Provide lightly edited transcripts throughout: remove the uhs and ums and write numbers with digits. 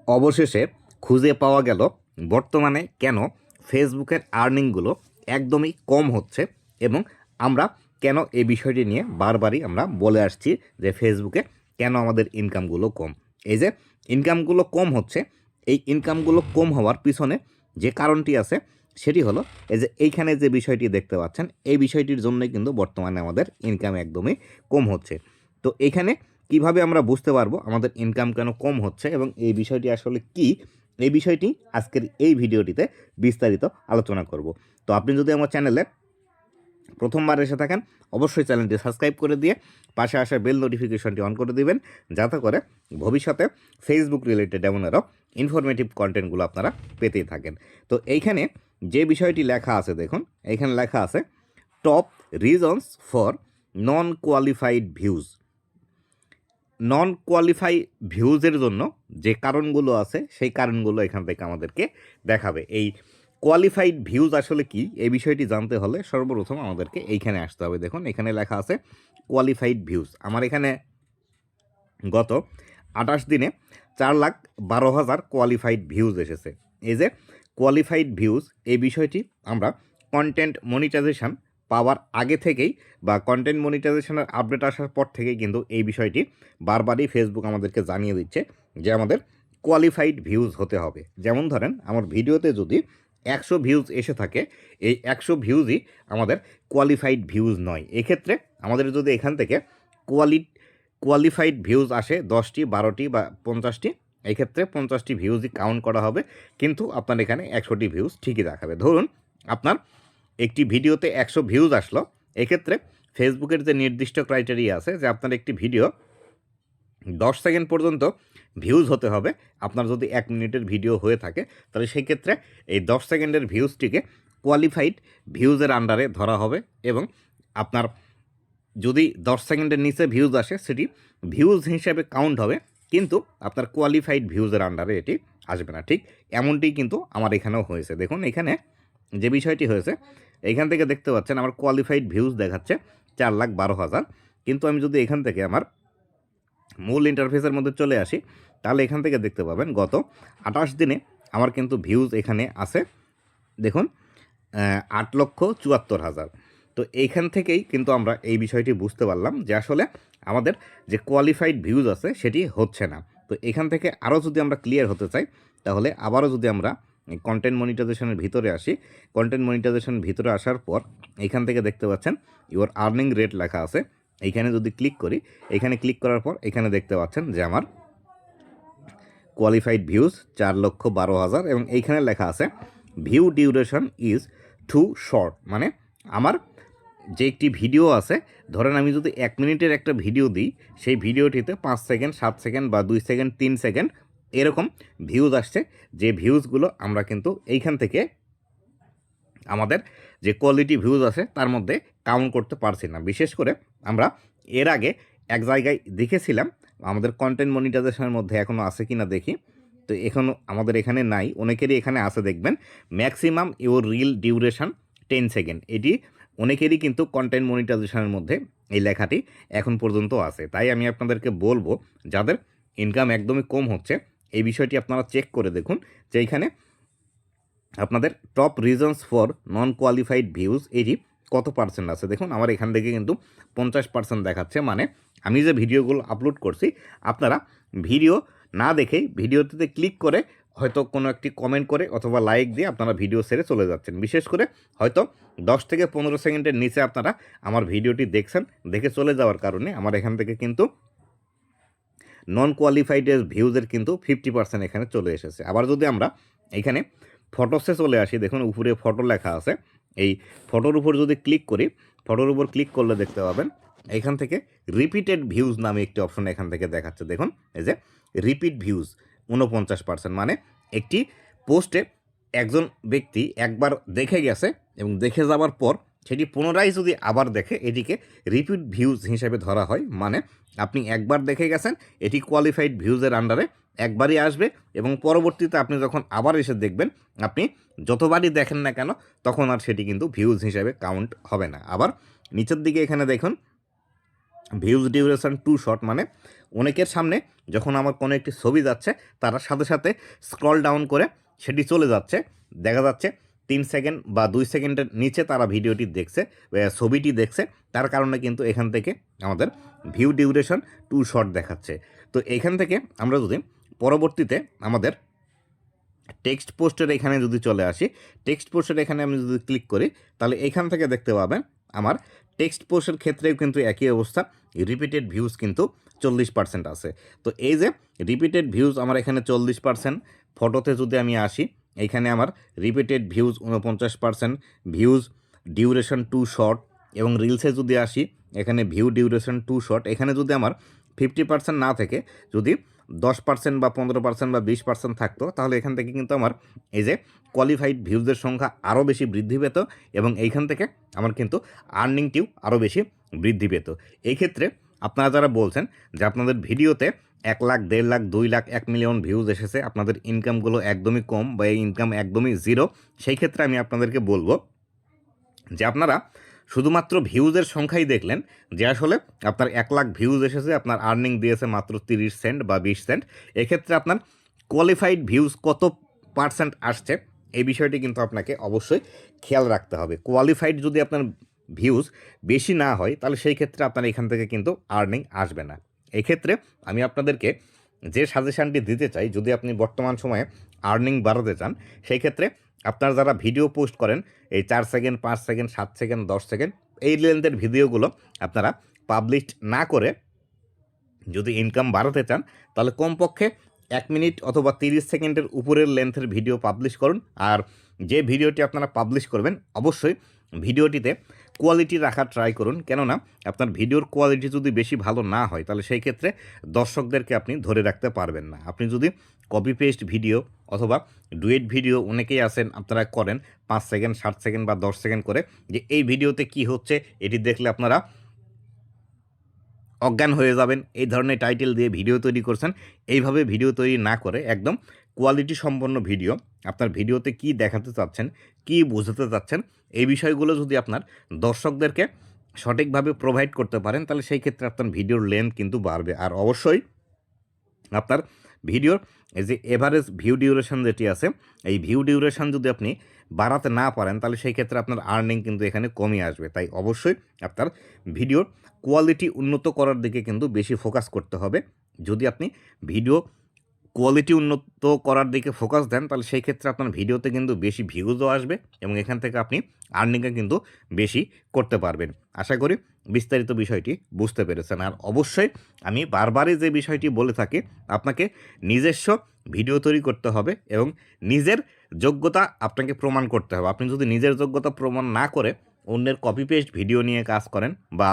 অবশেষে খুঁজে পাওয়া গেল বর্তমানে কেন ফেসবুকের আর্নিংগুলো একদমই কম হচ্ছে এবং আমরা কেন এই বিষয়টি নিয়ে বারবারই আমরা বলে আসছি যে ফেসবুকে কেন আমাদের ইনকামগুলো কম। এই যে ইনকামগুলো কম হচ্ছে, এই ইনকামগুলো কম হওয়ার পিছনে যে কারণটি আছে সেটি হলো এই যে এইখানে যে বিষয়টি দেখতে পাচ্ছেন, এই বিষয়টির জন্যই কিন্তু বর্তমানে আমাদের ইনকাম একদমই কম হচ্ছে। তো এইখানে কিভাবে আমরা বুঝতে পারবো আমাদের ইনকাম কেন কম হচ্ছে এবং এই বিষয়টি আসলে কি, এই বিষয়টি আজকের এই ভিডিওটিতে বিস্তারিত আলোচনা করব। তো আপনি যদি আমার চ্যানেলে প্রথমবার এসে থাকেন অবশ্যই চ্যানেলটি সাবস্ক্রাইব করে দিয়ে পাশে আসা বেল নোটিফিকেশনটি অন করে দিবেন, যাতে করে ভবিষ্যতে ফেসবুক রিলেটেড এমন আরও ইনফরমেটিভ কন্টেন্টগুলো আপনারা পেতেই থাকেন। তো এইখানে যে বিষয়টি লেখা আছে দেখুন, এইখানে লেখা আছে top reasons for non qualified views. Non qualify ভিউজের জন্য যে কারণগুলো আছে সেই কারণগুলো এখান থেকে আমাদেরকে দেখাবে। এই কোয়ালিফাইড ভিউজ আসলে কি, এই বিষয়টি জানতে হলে সর্বপ্রথম আমাদেরকে এইখানে আসতে হবে। দেখুন এখানে লেখা আছে কোয়ালিফাইড ভিউজ। আমার এখানে গত 28 দিনে 4,12,000 কোয়ালিফাইড ভিউজ এসেছে। এই যে কোয়ালিফাইড ভিউজ, এই বিষয়টি আমরা কন্টেন্ট মনিটাইজেশন পাওয়ার আগে থেকেই বা কন্টেন্ট মনিটাইজেশনের আপডেট আসার পর থেকেই কিন্তু এই বিষয়টি বারবারই ফেসবুক আমাদেরকে জানিয়ে দিচ্ছে যে আমাদের কোয়ালিফাইড ভিউজ হতে হবে। যেমন ধরেন আমার ভিডিওতে যদি 100 ভিউজ এসে থাকে, এই 100 ভিউজই আমাদের কোয়ালিফাইড ভিউজ নয়। এক্ষেত্রে আমাদের যদি এখান থেকে কোয়ালিফাইড ভিউজ আসে 10টি, 12টি বা 50টি, এই ক্ষেত্রে 50টি ভিউজই কাউন্ট করা হবে, কিন্তু আপনার এখানে 100টি ভিউজ ঠিকই দেখাবে। ধরুন আপনার একটি ভিডিওতে 100 ভিউজ আসলো, এক্ষেত্রে ফেসবুকের যে নির্দিষ্ট ক্রাইটেরিয়া আছে যে আপনার একটি ভিডিও 10 সেকেন্ড পর্যন্ত ভিউজ হতে হবে। আপনার যদি 1 মিনিটের ভিডিও হয়ে থাকে তাহলে সেই ক্ষেত্রে এই 10 সেকেন্ডের ভিউজটিকে কোয়ালিফাইড ভিউজের আন্ডারে ধরা হবে এবং আপনার যদি 10 সেকেন্ডের নিচে ভিউজ আসে সেটি ভিউজ হিসেবে কাউন্ট হবে, কিন্তু আপনার কোয়ালিফাইড ভিউজের আন্ডারে এটি আসবে না। ঠিক এমনটি কিন্তু আমার এখানেও হয়েছে। দেখুন এখানে যে বিষয়টি হয়েছে, এইখান থেকে দেখতে পাচ্ছেন আমার কোয়ালিফাইড ভিউজ দেখাচ্ছে 4,12,000, কিন্তু আমি যদি এখান থেকে আমার মূল ইন্টারফেসের মধ্যে চলে আসি তাহলে এখান থেকে দেখতে পাবেন গত 28 দিনে আমার কিন্তু ভিউজ এখানে আছে দেখুন 8,74,000। তো এইখান থেকেই কিন্তু আমরা এই বিষয়টি বুঝতে পারলাম যে আসলে আমাদের যে কোয়ালিফাইড ভিউজ আছে সেটি হচ্ছে না। তো এখান থেকে আরও যদি আমরা ক্লিয়ার হতে চাই তাহলে আবারও যদি আমরা কন্টেন্ট মনিটাইজেশনের ভিতরে আসি, কন্টেন্ট মনিটাইজেশনের ভিতরে আসার পর এইখান থেকে দেখতে পাচ্ছেন ইওর আর্নিং রেট লেখা আছে। এইখানে যদি ক্লিক করি, এখানে ক্লিক করার পর এখানে দেখতে পাচ্ছেন যে আমার কোয়ালিফাইড ভিউজ 4,12,000 এবং এইখানে লেখা আছে view duration is too short. মানে আমার যে একটি ভিডিও আছে, ধরেন আমি যদি 1 মিনিটের একটা ভিডিও দিই, সেই ভিডিওটিতে 5 সেকেন্ড, 7 সেকেন্ড বা 2 সেকেন্ড, 3 সেকেন্ড এরকম ভিউজ আসছে। যে ভিউজগুলো আমরা কিন্তু এইখান থেকে আমাদের যে কোয়ালিটি ভিউজ আছে তার মধ্যে কাউন্ট করতে পারছি না। বিশেষ করে আমরা এর আগে এক জায়গায় দেখেছিলাম, আমাদের কন্টেন্ট মনিটাইজেশনের মধ্যে এখনও আছে কি না দেখি, তো এখনও আমাদের এখানে নাই, অনেকেরই এখানে আছে দেখবেন maximum your reel duration 10 second. এটি অনেকেরই কিন্তু কন্টেন্ট মনিটাইজেশনের মধ্যে এই লেখাটি এখন পর্যন্ত আছে। তাই আমি আপনাদেরকে বলবো যাদের ইনকাম একদমই কম হচ্ছে এই বিষয়টি আপনারা চেক করে দেখুন যে এইখানে আপনাদের top reasons for non qualified views এটি কত পার্সেন্ট আছে। দেখুন আমার এখান থেকে কিন্তু 50% দেখাচ্ছে। মানে আমি যে ভিডিওগুলো আপলোড করছি আপনারা ভিডিও না দেখেই ভিডিওটিতে ক্লিক করে হয়তো কোনো একটি কমেন্ট করে অথবা লাইক দিয়ে আপনারা ভিডিও ছেড়ে চলে যাচ্ছেন। বিশেষ করে হয়তো 10 থেকে 15 সেকেন্ডের নিচে আপনারা আমার ভিডিওটি দেখছেন, দেখে চলে যাওয়ার কারণে আমার এখান থেকে কিন্তু নন কোয়ালিফাইড ভিউজের কিন্তু 50% এখানে চলে এসেছে। আবার যদি আমরা এখানে ফটোসে চলে আসি, দেখুন উপরে ফটো লেখা আছে, এই ফটোর উপর যদি ক্লিক করি, ফটোর উপর ক্লিক করলে দেখতে পাবেন এখান থেকে রিপিটেড ভিউজ নামে একটি অপশন এখান থেকে দেখাচ্ছে। দেখুন এই যে রিপিট ভিউজ 49%। মানে একটি পোস্টে একজন ব্যক্তি একবার দেখে গেছে এবং দেখে যাওয়ার পর সেটি পুনরায় যদি আবার দেখে এটিকে রিপিট ভিউজ হিসেবে ধরা হয়। মানে আপনি একবার দেখে গেছেন, এটি কোয়ালিফাইড ভিউজের আন্ডারে একবারই আসবে এবং পরবর্তীতে আপনি যখন আবার এসে দেখবেন, আপনি যতবারই দেখেন না কেন তখন আর সেটি কিন্তু ভিউজ হিসেবে কাউন্ট হবে না। আবার নিচের দিকে এখানে দেখুন ভিউজ ডিউরেশন টু শর্ট মানে অনেকের সামনে যখন আমার কোনো একটি ছবি যাচ্ছে তারা সাথে সাথে স্ক্রল ডাউন করে সেটি চলে যাচ্ছে, দেখা যাচ্ছে 3 সেকেন্ড বা 2 সেকেন্ডের নিচে তারা ভিডিওটি দেখছে, ছবিটি দেখছে, তার কারণে কিন্তু এখান থেকে আমাদের ভিউ ডিউরেশন টু শর্ট দেখাচ্ছে। তো এখান থেকে আমরা যদি পরবর্তীতে আমাদের টেক্সট পোস্টের এখানে যদি চলে আসি, টেক্সট পোস্টের এখানে আমি যদি ক্লিক করি তাহলে এখান থেকে দেখতে পাবেন আমার টেক্সট পোস্টের ক্ষেত্রেও কিন্তু একই অবস্থা, রিপিটেড ভিউজ কিন্তু 40% আছে। তো এই যে রিপিটেড ভিউজ আমার এখানে 40%, ফটোতে যদি আমি আসি এইখানে আমার repeated views 49%, views duration too short, এবং রিলসে যদি আসি এখানে ভিউ ডিউরেশন টু শর্ট, এখানে যদি আমার 50% না থেকে যদি 10% বা 15% বা 20% থাকতো তাহলে এখান থেকে কিন্তু আমার এই যে কোয়ালিফাইড ভিউজের সংখ্যা আরও বেশি বৃদ্ধি পেত, এবং এইখান থেকে আমার কিন্তু আর্নিংটিও আরও বেশি বৃদ্ধি পেত। এই ক্ষেত্রে আপনারা যারা বলছেন যে আপনাদের ভিডিওতে 1 লাখ, 1.5 লাখ, 2 লাখ, 1 মিলিয়ন ভিউজ এসেছে, আপনাদের ইনকামগুলো একদমই কম বা এই ইনকাম একদমই জিরো, সেই ক্ষেত্রে আমি আপনাদেরকে বলবো যে আপনারা শুধুমাত্র ভিউজের সংখ্যাই দেখলেন যে আসলে আপনার 1 লাখ ভিউজ এসেছে, আপনার আর্নিং দিয়েছে মাত্র 30 সেন্ট বা 20 সেন্ট, এক্ষেত্রে আপনার কোয়ালিফাইড ভিউজ কত পার্সেন্ট আসছে এই বিষয়টি কিন্তু আপনাকে অবশ্যই খেয়াল রাখতে হবে। কোয়ালিফাইড যদি আপনার ভিউজ বেশি না হয় তাহলে সেই ক্ষেত্রে আপনার এখান থেকে কিন্তু আর্নিং আসবে না। এই ক্ষেত্রে আমি আপনাদেরকে যে সাজেশানটি দিতে চাই, যদি আপনি বর্তমান সময়ে আর্নিং বাড়াতে চান সেই ক্ষেত্রে আপনারা যারা ভিডিও পোস্ট করেন এই 4 সেকেন্ড, 5 সেকেন্ড, 7 সেকেন্ড, 10 সেকেন্ড এই লেন্থের ভিডিওগুলো আপনারা পাবলিশ না করে যদি ইনকাম বাড়াতে চান তাহলে কমপক্ষে 1 মিনিট অথবা 30 সেকেন্ডের উপরের লেন্থের ভিডিও পাবলিশ করুন। আর যে ভিডিওটি আপনারা পাবলিশ করবেন অবশ্যই ভিডিওটিতে কোয়ালিটি রাখার ট্রাই করুন, কেননা আপনার ভিডিওর কোয়ালিটি যদি বেশি ভালো না হয় তাহলে সেই ক্ষেত্রে দর্শকদেরকে আপনি ধরে রাখতে পারবেন না। আপনি যদি কপি পেস্ট ভিডিও অথবা ডুয়েট ভিডিও অনেকেই আছেন আপনারা করেন 5 সেকেন্ড, 7 সেকেন্ড বা 10 সেকেন্ড করে, যে এই ভিডিওতে কি হচ্ছে এটি দেখলে আপনারা অজ্ঞান হয়ে যাবেন, এই ধরনের টাইটেল দিয়ে ভিডিও তৈরি করছেন, এইভাবে ভিডিও তৈরি না করে একদম কোয়ালিটি সম্পন্ন ভিডিও, আপনার ভিডিওতে কি দেখাতে চাচ্ছেন, কি বোঝাতে চাচ্ছেন, এই বিষয়গুলো যদি আপনার দর্শকদেরকে সঠিকভাবে প্রোভাইড করতে পারেন তাহলে সেই ক্ষেত্রে আপনার ভিডিওর লেন্থ কিন্তু বাড়বে। আর অবশ্যই আপনার ভিডিওর এই যে এভারেজ ভিউ ডিউরেশন যেটি আছে এই ভিউ ডিউরেশন যদি আপনি বাড়াতে না পারেন তাহলে সেই ক্ষেত্রে আপনার আর্নিং কিন্তু এখানে কমে আসবে। তাই অবশ্যই আপনার ভিডিওর কোয়ালিটি উন্নত করার দিকে কিন্তু বেশি ফোকাস করতে হবে। যদি আপনি ভিডিও কোয়ালিটি উন্নত করার দিকে ফোকাস দেন তাহলে সেই ক্ষেত্রে আপনার ভিডিওতে কিন্তু বেশি ভিউজও আসবে এবং এখান থেকে আপনি আর্নিংটা কিন্তু বেশি করতে পারবেন। আশা করি বিস্তারিত বিষয়টি বুঝতে পেরেছেন। আর অবশ্যই আমি বারবারই যে বিষয়টি বলে থাকি, আপনাকে নিজস্ব ভিডিও তৈরি করতে হবে এবং নিজের যোগ্যতা আপনাকে প্রমাণ করতে হবে। আপনি যদি নিজের যোগ্যতা প্রমাণ না করে অন্যের কপি পেস্ট ভিডিও নিয়ে কাজ করেন বা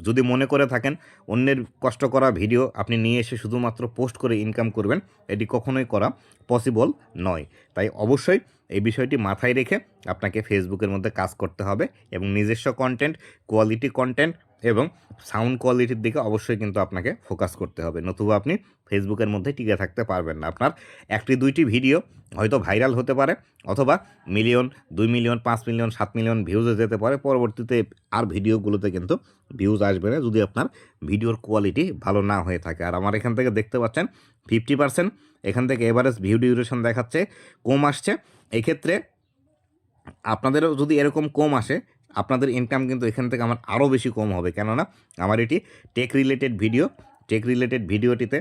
যদি মনে করে থাকেন অন্যের কষ্ট করা ভিডিও আপনি নিয়ে এসে শুধুমাত্র পোস্ট করে ইনকাম করবেন, এটি কখনোই করা পসিবল নয়। তাই অবশ্যই এই বিষয়টি মাথায় রেখে আপনাকে ফেসবুকের মধ্যে কাজ করতে হবে এবং নিজস্ব কন্টেন্ট, কোয়ালিটি কন্টেন্ট এবং সাউন্ড কোয়ালিটির দিকে অবশ্যই কিন্তু আপনাকে ফোকাস করতে হবে, নতুবা আপনি ফেসবুকের মধ্যে টিকে থাকতে পারবেন না। আপনার 1-2টি ভিডিও হয়তো ভাইরাল হতে পারে অথবা মিলিয়ন, 2 মিলিয়ন, 5 মিলিয়ন, 7 মিলিয়ন ভিউজে যেতে পারে, পরবর্তীতে আর ভিডিওগুলোতে কিন্তু ভিউজ আসবে না যদি আপনার ভিডিওর কোয়ালিটি ভালো না হয়ে থাকে। আর আমার এখান থেকে দেখতে পাচ্ছেন 50% এখান থেকে এভারেজ ভিউ ডিউরেশন দেখাচ্ছে কম আসছে। এই ক্ষেত্রে আপনাদেরও যদি এরকম কম আসে আপনাদের ইনকাম কিন্তু এখান থেকে আমার আরও বেশি কম হবে, কেননা আমার এটি টেক রিলেটেড ভিডিওটিতে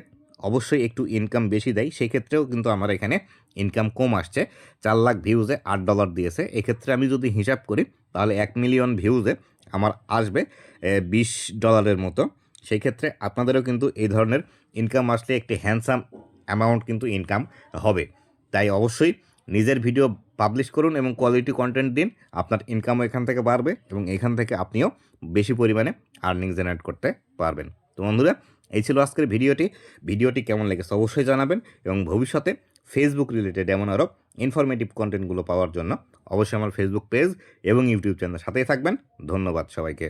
অবশ্যই একটু ইনকাম বেশি দেয়, সেই ক্ষেত্রেও কিন্তু আমার এখানে ইনকাম কম আসছে। 4 লাখ ভিউজে $8 দিয়েছে, এক্ষেত্রে আমি যদি হিসাব করি তাহলে 1 মিলিয়ন ভিউজে আমার আসবে $20 মতো। সেই ক্ষেত্রে আপনাদেরও কিন্তু এই ধরনের ইনকাম আসলে একটি হ্যান্ডসাম অ্যামাউন্ট কিন্তু ইনকাম হবে। তাই অবশ্যই নিজের ভিডিও পাবলিশ করুন এবং কোয়ালিটি কন্টেন্ট দিন, আপনার ইনকামও এখান থেকে বাড়বে এবং এখান থেকে আপনিও বেশি পরিমাণে আর্নিং জেনারেট করতে পারবেন। তো বন্ধুরা, এই ছিল আজকের ভিডিওটি কেমন লেগেছে অবশ্যই জানাবেন এবং ভবিষ্যতে ফেসবুক রিলেটেড এমন আরও ইনফরমেটিভ কন্টেন্টগুলো পাওয়ার জন্য অবশ্যই আমার ফেসবুক পেজ এবং ইউটিউব চ্যানেলের সাথেই থাকবেন। ধন্যবাদ সবাইকে।